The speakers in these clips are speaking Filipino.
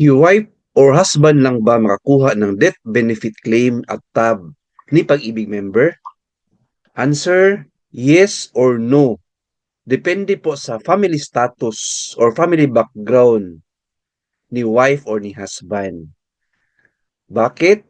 Yung wife or husband lang ba makakuha ng death benefit claim at tab ni Pag-ibig member? Answer, yes or no. Depende po sa family status or family background ni wife or ni husband. Bakit?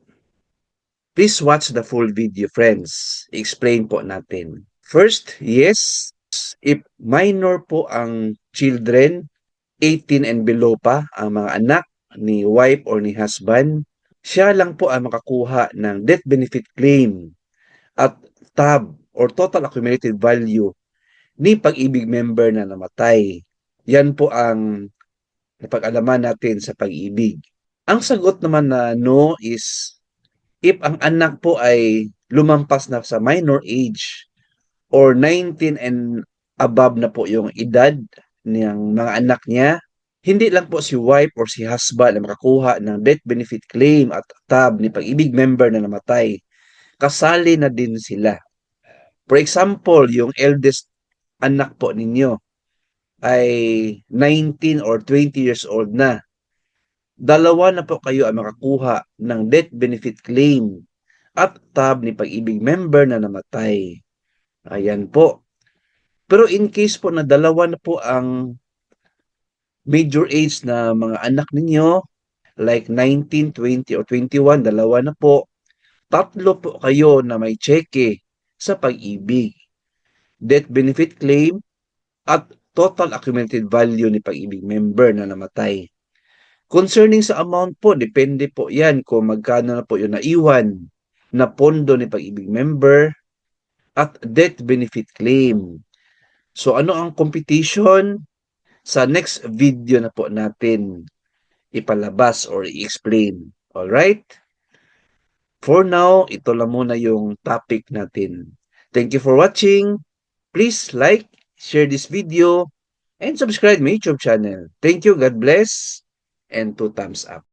Please watch the full video, friends. Explain po natin. First, yes, if minor po ang children, 18 and below pa ang mga anak ni wife or ni husband, siya lang po ang makakuha ng death benefit claim at tab or total accumulated value ni Pag-ibig member na namatay. Yan po ang napag-alaman natin sa Pag-ibig. Ang sagot naman na no is if ang anak po ay lumampas na sa minor age or 19 and above na po yung edad ng mga anak niya, hindi lang po si wife or si husband na makakuha ng death benefit claim at tab ni Pag-ibig member na namatay. Kasali na din sila. For example, yung eldest anak po ninyo ay 19 or 20 years old na. Dalawa na po kayo ang makakuha ng death benefit claim at tab ni Pag-ibig member na namatay. Ayan po. Pero in case po na dalawa na po ang major age na mga anak ninyo, like 19, 20, or 21, dalawa na po, tatlo po kayo na may cheque sa Pag-ibig. Death benefit claim at total accumulated value ni Pag-ibig member na namatay. Concerning sa amount po, depende po yan kung magkano na po yung naiwan na pondo ni Pag-ibig member at death benefit claim. So ano ang competition? Sa next video na po natin ipalabas or i-explain. Alright? For now, ito lang muna yung topic natin. Thank you for watching. Please like, share this video, and subscribe my YouTube channel. Thank you, God bless, and 2 thumbs up.